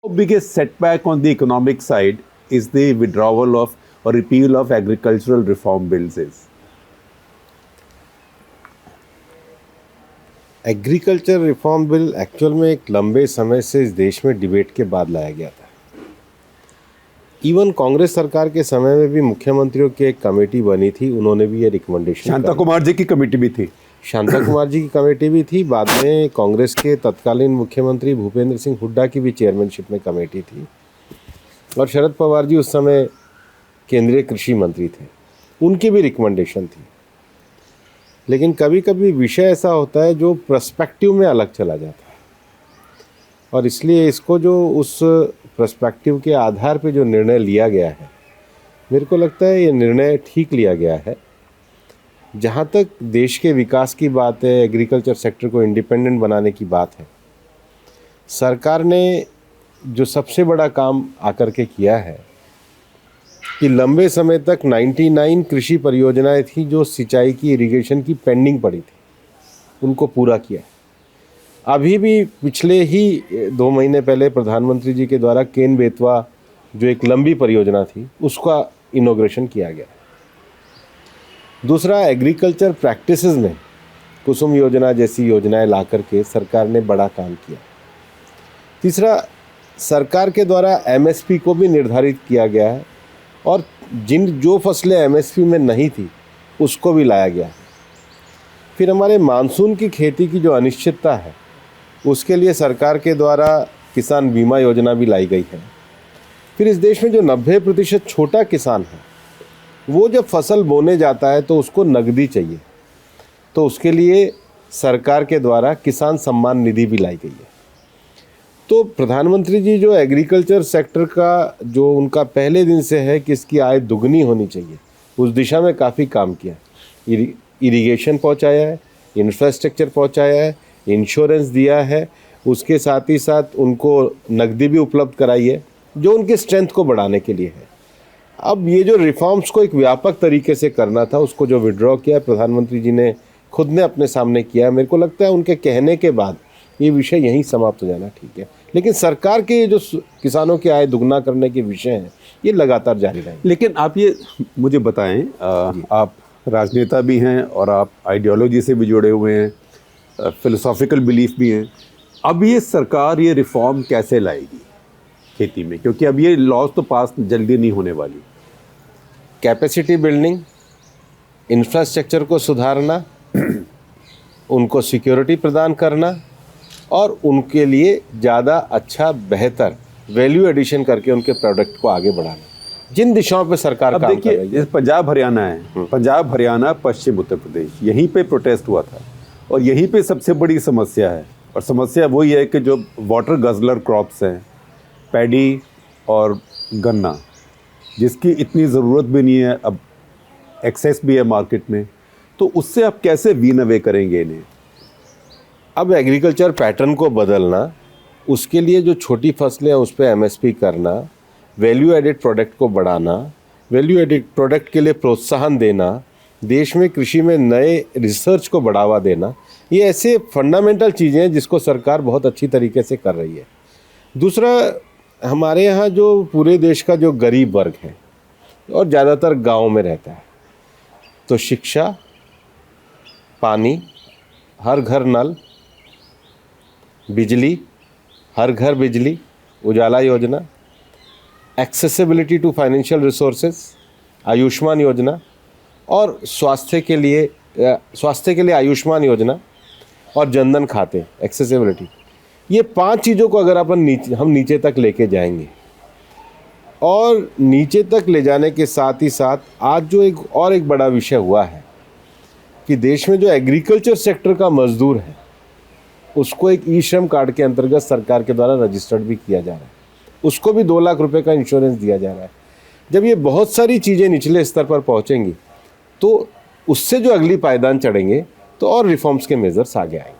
Biggest setback on the economic side is the withdrawal of or repeal of agricultural reform bills is? Agriculture reform bill actual में एक लंबे समय से इस देश में डिबेट के बाद लाया गया था। इवन कांग्रेस सरकार के समय में भी मुख्यमंत्रियों की एक कमेटी बनी थी, उन्होंने भी ये रिकमेंडेशन, शांता कुमार जी की कमेटी भी थी। शांता कुमार जी की कमेटी भी थी। बाद में कांग्रेस के तत्कालीन मुख्यमंत्री भूपेंद्र सिंह हुड्डा की भी चेयरमैनशिप में कमेटी थी और शरद पवार जी उस समय केंद्रीय कृषि मंत्री थे, उनकी भी रिकमेंडेशन थी। लेकिन कभी कभी विषय ऐसा होता है जो पर्सपेक्टिव में अलग चला जाता है और इसलिए इसको जो उस पर्सपेक्टिव के आधार पे जो निर्णय लिया गया है, मेरे को लगता है ये निर्णय ठीक लिया गया है। जहाँ तक देश के विकास की बात है, एग्रीकल्चर सेक्टर को इंडिपेंडेंट बनाने की बात है, सरकार ने जो सबसे बड़ा काम आकर के किया है कि लंबे समय तक 99 कृषि परियोजनाएं थी जो सिंचाई की, इरिगेशन की पेंडिंग पड़ी थी, उनको पूरा किया। अभी भी पिछले ही 2 महीने पहले प्रधानमंत्री जी के द्वारा केन बेतवा जो एक लंबी परियोजना थी, उसका इनॉग्रेशन किया गया। दूसरा, एग्रीकल्चर प्रैक्टिसेस में कुसुम योजना जैसी योजनाएं ला करके सरकार ने बड़ा काम किया। तीसरा, सरकार के द्वारा एमएसपी को भी निर्धारित किया गया है और जो फसलें एमएसपी में नहीं थी उसको भी लाया गया है। फिर हमारे मानसून की खेती की जो अनिश्चितता है उसके लिए सरकार के द्वारा किसान बीमा योजना भी लाई गई है। फिर इस देश में जो 90% छोटा किसान है, वो जब फसल बोने जाता है तो उसको नकदी चाहिए, तो उसके लिए सरकार के द्वारा किसान सम्मान निधि भी लाई गई है। तो प्रधानमंत्री जी जो एग्रीकल्चर सेक्टर का जो उनका पहले दिन से है कि इसकी आय दुगनी होनी चाहिए, उस दिशा में काफ़ी काम किया। इरिगेशन पहुंचाया है, इंफ्रास्ट्रक्चर पहुंचाया है, इंश्योरेंस दिया है, उसके साथ ही साथ उनको नकदी भी उपलब्ध कराई है जो उनके स्ट्रेंथ को बढ़ाने के लिए है। अब ये जो रिफॉर्म्स को एक व्यापक तरीके से करना था, उसको जो विड्रॉ किया प्रधानमंत्री जी ने खुद ने अपने सामने किया, मेरे को लगता है उनके कहने के बाद ये विषय यहीं समाप्त हो जाना ठीक है। लेकिन सरकार के जो किसानों की आय दुगना करने के विषय हैं, ये लगातार जारी रहेंगे। लेकिन आप ये मुझे बताएं, आप राजनेता भी हैं और आप आइडियोलॉजी से भी जुड़े हुए हैं, फिलोसॉफिकल बिलीफ भी हैं। अब ये सरकार ये रिफॉर्म कैसे लाएगी खेती में, क्योंकि अब ये लॉज तो पास जल्दी नहीं होने वाली। कैपेसिटी बिल्डिंग, इंफ्रास्ट्रक्चर को सुधारना, उनको सिक्योरिटी प्रदान करना और उनके लिए ज़्यादा अच्छा बेहतर वैल्यू एडिशन करके उनके प्रोडक्ट को आगे बढ़ाना, जिन दिशाओं पे सरकार काम कर रही है। पंजाब हरियाणा है, पंजाब हरियाणा पश्चिम उत्तर प्रदेश, यहीं पे प्रोटेस्ट हुआ था और यहीं पे सबसे बड़ी समस्या है। और समस्या वही है कि जो वाटर गजलर क्रॉप्स हैं, पैडी और गन्ना, जिसकी इतनी ज़रूरत भी नहीं है, अब एक्सेस भी है मार्केट में, तो उससे आप कैसे वीन अवे करेंगे इन्हें? अब एग्रीकल्चर पैटर्न को बदलना, उसके लिए जो छोटी फसलें हैं उस पर एमएसपी करना, वैल्यू एडेड प्रोडक्ट को बढ़ाना, वैल्यू एडेड प्रोडक्ट के लिए प्रोत्साहन देना, देश में कृषि में नए रिसर्च को बढ़ावा देना, ये ऐसे फंडामेंटल चीज़ें हैं जिसको सरकार बहुत अच्छी तरीके से कर रही है। दूसरा, हमारे यहाँ जो पूरे देश का जो गरीब वर्ग है और ज़्यादातर गाँव में रहता है, तो शिक्षा, पानी, हर घर नल, बिजली, हर घर बिजली, उजाला योजना, accessibility to financial resources, Ayushman योजना और स्वास्थ्य के लिए आयुष्मान योजना और जनधन खाते, एक्सेसिबिलिटी, ये 5 चीज़ों को अगर हम नीचे तक लेके जाएंगे और नीचे तक ले जाने के साथ ही साथ आज जो एक बड़ा विषय हुआ है कि देश में जो एग्रीकल्चर सेक्टर का मजदूर है उसको एक ई श्रम कार्ड के अंतर्गत सरकार के द्वारा रजिस्टर्ड भी किया जा रहा है, उसको भी 2 लाख रुपए का इंश्योरेंस दिया जा रहा है। जब ये बहुत सारी चीज़ें निचले स्तर पर पहुंचेंगी तो उससे जो अगली पायदान चढ़ेंगे तो और रिफॉर्म्स के मेजर्स आगे आएंगे।